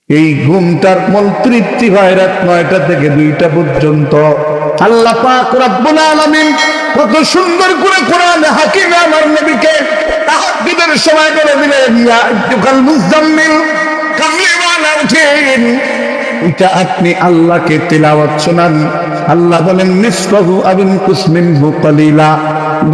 এই ঘুমটার মূল তৃপ্তি হয় রাত 9টা থেকে 2টা পর্যন্ত। আল্লাহ পাক রব্বুল আলামিন কত সুন্দর করে কোরআনে হাকিমে আমার নবীকে তাহাজ্জুদের সময় বলে দিলেন, ইয়া আইয়ুহাল মুযাম্মিল কামিলা উঠেন। এটা আপনি আল্লাহকে তিলাওয়াত শোনান। আল্লাহ বলেন নিসফাহু আও ইনকুস মিনহু কালিলা।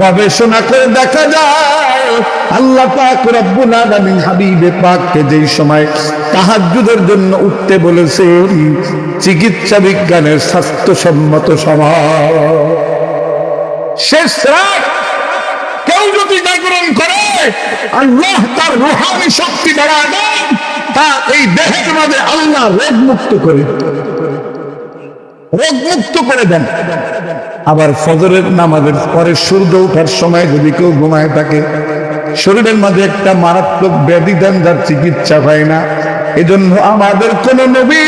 গবেষণা করে দেখা যায় আল্লাহ পাক রব্বুল আলামিন হাবিবে পাককে যেই সময় তাহাজ্জুদের জন্য উঠতে বলেছেন, চিকিৎসা বিজ্ঞানের স্বাস্থ্যসম্মত সময় শেষ রাত। কেউ যদি জাগরণ করে আল্লাহ তার রূহানি শক্তি বাড়ায় দেন, তা এই দেহের মধ্যে আল্লাহ রোগমুক্ত করে দেন। আবার ফজরের নামাজের পরে সূর্য ওঠার সময় যদি কেউ ঘুমায় থাকে, শরীরের মধ্যে একটা মারাত্মক ব্যাধি দেন যার চিকিৎসা হয় না। এজন্য আমাদের কোন নবী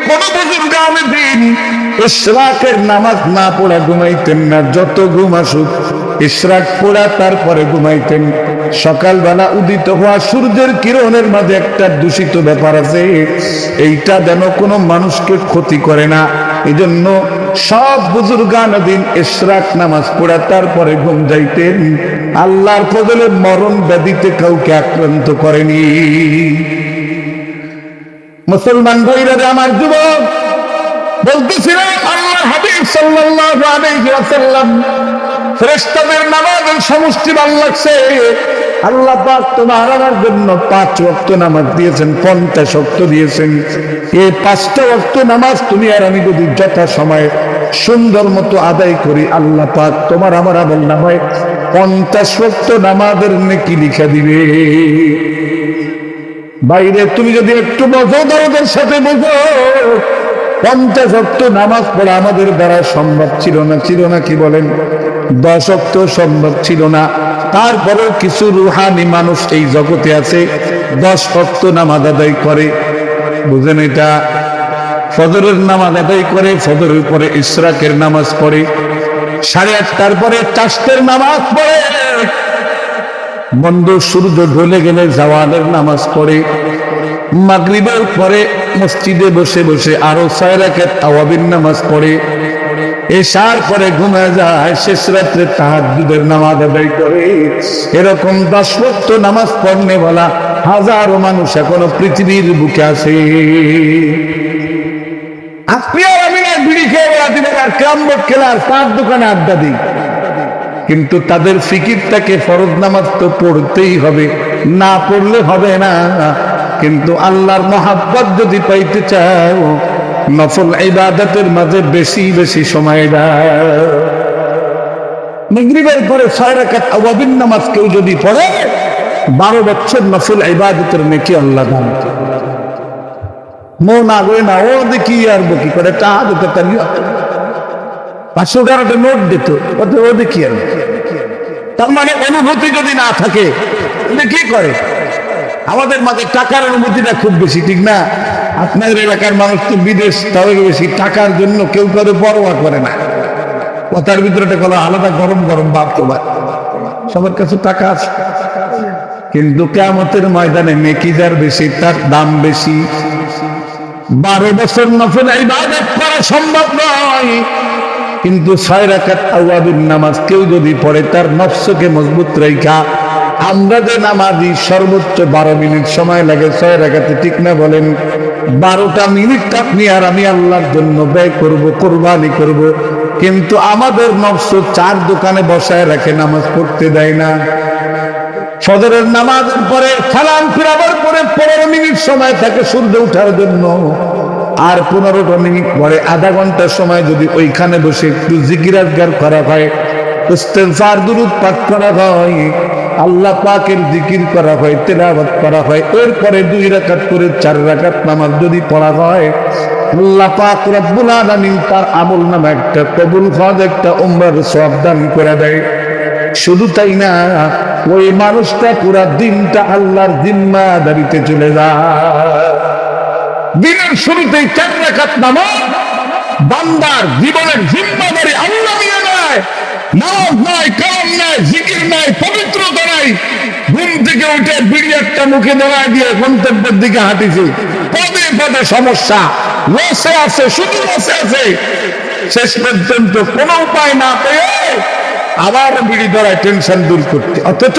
কোন বুজুর্গ আলেম ইশরাকের নামাজ না পড়া ঘুমাইতেন না। যত ঘুম আসুক ইশরাক পড়া তারপরে ঘুমাইতেন। সকালবেলা উদিত হওয়া সূর্যের কিরণের মাঝে একটা দূষিত ব্যাপার আছে, এইটা যেন কোনো মানুষকে ক্ষতি করে না। এজন্য সব বুজুর্গানে দিন ইশরাক নামাজ পড়া তারপরে ঘুম যাইতেন। আল্লাহর ফজলে মরণ ব্যাধিতে কাউকে আক্রান্ত করেনি। মুসলমান ভাইরা আমার যুবক বলতেছিলেন, আল্লাহ হাবিব সাল্লাল্লাহু আলাইহি ওয়াসাল্লাম ফেরেশতাদের নামাজের সমষ্টি ভাল লাগছে। আল্লাহ পাক তোমার আমার জন্য 5 ওয়াক্ত নামাজ দিয়েছেন, 50 ওয়াক্ত দিয়েছেন। এই 5টা ওয়াক্ত নামাজ তুমি আর আমি যদি যথা সময়ে সুন্দর মতো আদায় করি, আল্লাহ পাক তোমার আমার আমল নামায় 50 ওয়াক্ত নামাজের নেকি লিখে দিবে। বাইরে তুমি যদি একটু বোঝো, দরদের সাথে বোঝো, 50 ওয়াক্ত নামাজ পড়া আমাদের দ্বারা সম্ভব ছিল না কি বলেন? 10 ওয়াক্ত সম্ভব ছিল না। তারপরেও কিছু রুহানি মানুষ এই জগতে আছে 10 ওয়াক্ত নামাজ আদায় করে। বুঝেন? এটা ফজরের নামাজ আদায় করে, ফজরের পরে ইশরাকের নামাজ পড়ে, 8:30টার পরে চাষের নামাজ পড়ে, বন্ধ সূর্য ঢলে গেলে জাওয়ালের নামাজ পড়ে, মাগরিবের পরে মসজিদে বসে বসে আরো 6 রাকাত তাওয়াবির নামাজ পড়ে, এশার পরে ঘুমিয়ে যায়, শেষ রাত্রে তাহাজ্জুদের নামাজ আদায় করে। এরকম 10 ওয়াক্ত নামাজ পড়নে বলা হাজারো মানুষ এখনো পৃথিবীর বুকে আছে। আপনি আর আমি না বিড়ি খেয়ে বেড়াতে আর ক্রামবোর্ড খেলার 5 দোকানে আড্ডা দিই, কিন্তু তাদের ফিকিরটাকে ফরজ নামাজ তো পড়তেই হবে, না পড়লে হবে না। কিন্তু আল্লাহর মহাব্বত যদি পাইতে চাও, নফল ইবাদতের মাঝে বেশি বেশি সময় দাও। মাগরিবের পরে 6 রাকাত তাওয়াবির নামাজ কেউ যদি পড়ে, 12 বছর নফল ইবাদতের নেকি আল্লাহ দান করে। মন আগে না ও দেখি আর বকি করে টাকা দিতে পারি, 500 টাকাটা নোট দিত, ও দেখি আর। তার মানে অনুভূতি যদি না থাকে কি করে? আমাদের মাঝে টাকার অনুভূতিটা খুব বেশি, ঠিক না? আপনাদের এলাকার মানুষ তো বিদেশ, তবে বেশি টাকার জন্য কেউ কারো পরোয়া করে না। কথার ভিতরে আলাদা গরম গরম ভাব, তোমার সবার কাছে টাকা আছে, কিন্তু কিয়ামতের ময়দানে নেকি যার বেশি তার দাম বেশি। 12 বছর নফল ইবাদত করা সম্ভব নয়, কিন্তু 6 রাকাত তাওয়াবির নামাজ কেউ যদি পড়ে, তার নফসকে মজবুত রাখা। আমরা যে নামাজি সর্বোচ্চ 12 মিনিট সময় লাগে 6 রাকাতে, ঠিক না বলেন? 12টা মিনিট আপনি আর আমি আল্লাহর জন্য ব্যয় করব, কোরবানি করব, কিন্তু আমাদের নফস 4 দোকানে বসায় রাখে, নামাজ পড়তে দেয় না। ফজরের নামাজের পরে সালাম ফিরাবার পরে 15 মিনিট সময় থাকে সূর্য ওঠার জন্য, আর 15টা মিনিট পরে আধা ঘন্টা সময় যদি ওইখানে বসে একটু জিকির আজকার করা হয়, ইস্তেগফার দুরূদ পাঠ করা হয়, আল্লাহ পাকের জিকির করা হয়, তেলাওয়াত করা হয়, এরপরে 2 রাকাত করে 4 রাকাত নামাজ যদি পড়া হয়, আল্লাহ পাক রব্বুল আলামিন তার আমল নামে একটা কবুল হজ, একটা উমরার সওয়াব দান করে দেয়। শুধু তাই না, ওই মানুষটা পুরা দিনটা আল্লাহর জিম্মাদারিতে চলে যায়। দিনের শুরুতেই 4 রাকাত নামাজ বান্দার জীবনের জিম্মাদারি আল্লাহ নিয়ে নেয়। নামাজ নাই, কালাম নাই, জিকির নাই, পবিত্রতা নাই, ঘুম থেকে উঠে বিড়ি একটা মুখে দেওয়া দিয়ে গন্তব্যের দিকে হাঁটিছে, পদে বিপদে সমস্যা, লসে আছে, শুধু লসে আছে, শেষ পর্যন্ত কোনো উপায় না পেয়ে আবার বিড়ি ধরায় টেনশন দূর করতে। অথচ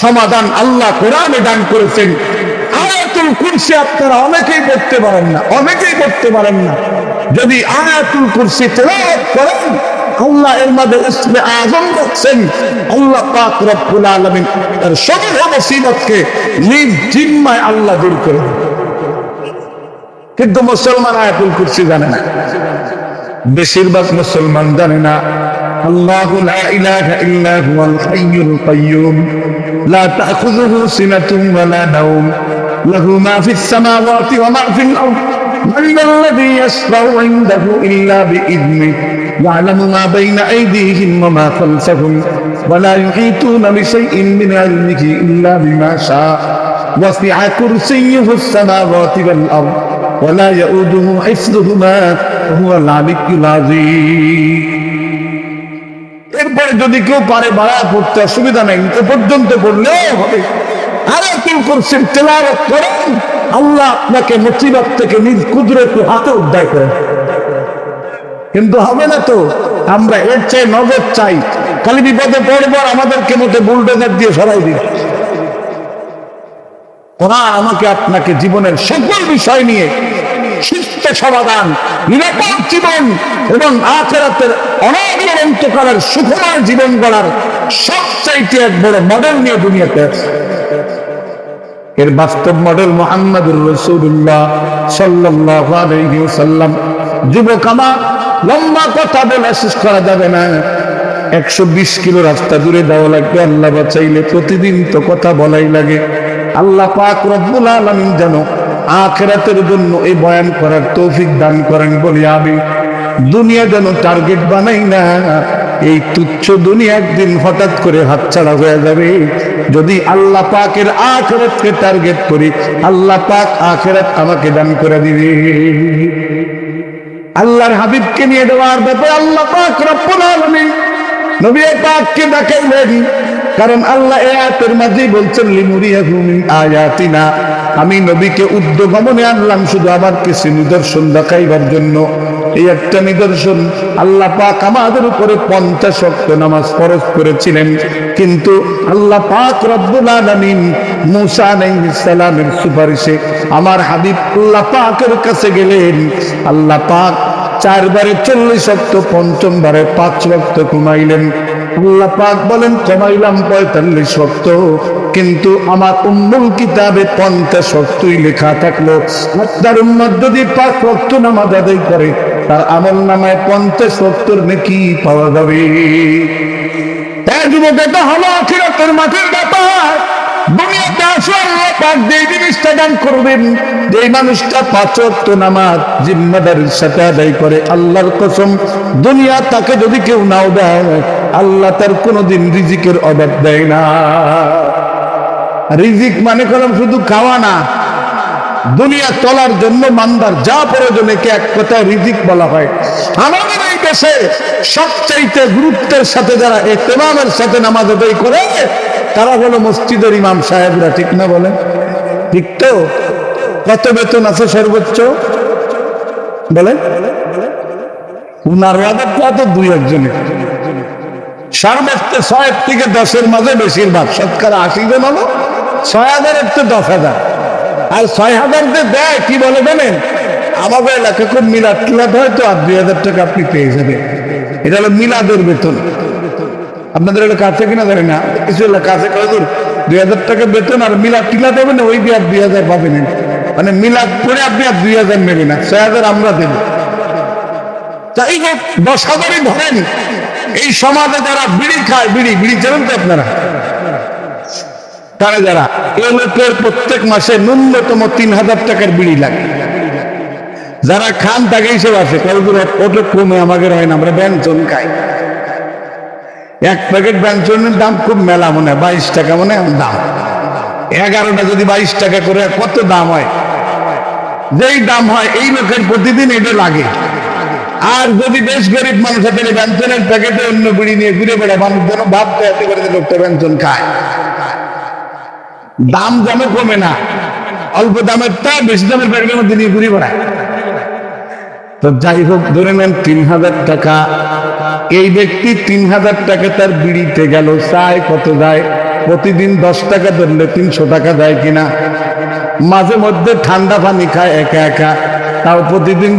সমাধান আল্লাহ কোরআনে দান করেছেন। আয়াতুল কুরসি আপনারা অনেকেই পড়তে পারেন না, অনেকেই পড়তে পারেন না। যদি আয়াতুল কুরসি তেলাওয়াত করেন, আল্লাহ এর মধ্যে ইসমে আযম রাখছেন। আল্লাহ পাক রব্বুল আলামিন তার সমস্ত মুসিবতকে নিজ জিম্মায় আল্লাহ দূর করে দেন। কিন্তু মুসলমান আয়াতুল কুরসি জানে না, বেশিরভাগ মুসলমান জানে না। আল্লাহু লা ইলাহা ইল্লা হুয়াল হাইয়ুল কাইয়্যুম লা তাখুযুহু সিনাতুন ওয়া লা নাওম লাহু মা ফিস সামাওয়াতি ওয়া মা ফিল আরদ মান যাল্লাযী ইয়াশফাউ ইনদাহু ইল্লা বিইذনিহি ইয়া'লামু মা বাইনা আইদিহিম ওয়া মা খালফাহুম ওয়া লা ইউহীতুনা বিশাইইন মিন ইলমিহি ইল্লা বিমা শাআ ওয়াসি'a কুরসিয়্যুহুস সামাওয়াতি ওয়াল আরদ ওয়া লা ইয়াউদুহু হিফযুহুমা ওয়া হুয়াল আলিয়্যুল আযীম। এরপরে যদি কেউ পারে বাড়া পড়তে অসুবিধা নেই, এ পর্যন্ত পড়লেও হবে। আয়াতুল কুরসির তেলাওয়াত করেন, আল্লাহ আপনাকে মুসিবত থেকে নিজ কুদরতের হাতে উদ্ধার করেন। কিন্তু হবে না তো, আমরা এর চাই নজর চাই, খালি বিপদে পড়বার আমাদেরকে মতো বুলডোজার দিয়ে সরাই দিই। কোরআন আমাকে আপনাকে জীবনের সকল বিষয় নিয়ে সুস্থ সমাধান, নিরাপদ জীবন এবং আখিরাতের অনাবিল অন্তকালের সুখময় জীবন গড়ার সবচাইতে এক বড় মডেল নিয়ে দুনিয়াতে আছে। এর বাস্তব মডেল মুহাম্মদুর রাসূলুল্লাহ সাল্লাল্লাহু আলাইহি ওয়াসাল্লাম। যুবক আমার, লম্বা কথা বলে শেষ করা যাবে না। 120 কিলো রাস্তা দূরে যাওয়া লাগবে, আল্লাহ বাঁচাইলে প্রতিদিন তো কথা বলাই লাগে। আল্লাহ পাক রব্বুল আলামিন যেন আখিরাতের জন্য এই বয়ান করার তৌফিক দান করেন বলি আমি। দুনিয়া যেন টার্গেট বানাই না, এই তুচ্ছ দুনিয়া একদিন হঠাৎ করে হাতছাড়া হয়ে যাবে। যদি আল্লাহ পাকের আখিরাতকে টার্গেট করি, আল্লাহ পাক আখিরাত আমাকে দান করে দিবে। আল্লাহর হাবিবকে নিয়ে দেওয়ার ব্যাপারে আল্লাহ পাক রব্বুল আলামিন নবী পাককে দেখাইলেন। কারণ আল্লাহ এই আয়াতের মাঝে বলছেন লিনুরিয়াহু মিন আয়াতিনা, আমি নবীকে উদ্যোগমনে আনলাম শুধু আমার কিছু নিদর্শন দেখাইবার জন্য। এই একটা নিদর্শন, আল্লাহ পাক আমাদের উপরে 50 ওয়াক্ত নামাজ ফরজ করেছিলেন। কিন্তু আল্লাহ পাক রব্বুল আলামিন মূসা আলাইহিস সালামের সুপারিশে আমার হাবিব আল্লাহ পাকের কাছে গেলেন। আল্লাহ পাক 4 বারে 40 ওয়াক্ত, 5ম বারে 5 ওয়াক্ত কমাইলেন। আল্লাহ পাক বলেন কমাইলাম 45 ওয়াক্ত, কিন্তু আমার উম্মুল কিতাবে 50 ওয়াক্তই লেখা থাকলো। তার উম্মত যদি 5 ওয়াক্ত নামাজ আদায় করে, তার আমল নামায় 50 ওয়াক্তের নেকি পাওয়া যাবে। তাই যুবক, এটা হলো আখিরাতের মাঠের ব্যাপার। দুনিয়াতে আসলে আল্লাহ পাক যে জিনিসটা দান করবেন, যে মানুষটা 5 ওয়াক্ত নামাজ জিম্মাদারির সাথে আদায় করে, আল্লাহর কসম দুনিয়া তাকে যদি কেউ নাও দেয়, আল্লাহ তার কোনোদিন রিজিকের অভাব দেয় না। রিজিক মানে কলম শুধু খাওয়া না, দুনিয়া চলার জন্য মান্দার যা প্রয়োজন, একে এক কথায় রিজিক বলা হয়। আমাদের এই দেশে সবচাইতে গুরুত্বের সাথে যারা ইহতিমামের সাথে নামাজ আদায় করে, তারা হলো মসজিদের ইমাম সাহেবরা, ঠিক না বলেন? ঠিক তো? কত বেতন আছে সর্বোচ্চ বলে? উনার তো 2-1 সর্বোচ্চ 6 থেকে 10-এর মাঝে বেশিরভাগ, শতকরা 80 জন হলো 6000 তো 10,000। আর 6000 যে দেয় কি বলে জানেন? আমাদের এলাকা খুব মিলাদ টিলাদ হয় তো, আর 2000 টাকা আপনি পেয়ে যাবেন। এটা হলো মিলাদের বেতন। আপনাদের এলাকা আছে কিনা জানি না, কিছু এলাকা আছে 2000 টাকা বেতন, আর মিলাদ টিলাদ হবে না, ওই দিয়ে 2000 পাবেন। মানে মিলাদ করে আপনি আর 2000 নেবেন না, 6000 আমরা দেব। তাই হোক, 10,000ই ধরেন। এই সমাজে যারা বিড়ি খায়, বিড়ি জানেন তো আপনারা? তারা যারা এই লোকের প্রত্যেক মাসে ন্যূনতম 3000 টাকার বিড়ি লাগে। যারা খান তাকে হিসেব আছে, ওটা কমে আমাদের হয় না, আমরা ব্যঞ্জন খাই। 1 প্যাকেট ব্যঞ্জনের দাম খুব মেলা মনে হয়, 22 টাকা মনে হয় দাম। 11টা যদি 22 টাকা করে, কত দাম হয়? যেই দাম হয় এই লোকের প্রতিদিন এটা লাগে। আর যদি বেশ গরিব মানুষ আছে, ব্যঞ্জনের প্যাকেটে অন্য বিড়ি নিয়ে ঘুরে বেড়ায়, মানুষ যেন ভাবতে হাতে করে লোকটা ব্যঞ্জন খায়। দাম যেন কমে না, অল্প দামেরটা বেশি দামের ব্যাগের মধ্যে নিয়ে ঘুরে বেড়ায়। তো যাই হোক, ধরে নেন 3000 টাকা। এই ব্যক্তি 3000 টাকা তার বিড়িতে গেল, চায় কত যায়? প্রতিদিন 10 টাকা ধরলে 300 টাকা দেয় কিনা? মাঝে মধ্যে ঠান্ডা পানি খায় একা একা, তাও প্রতিদিন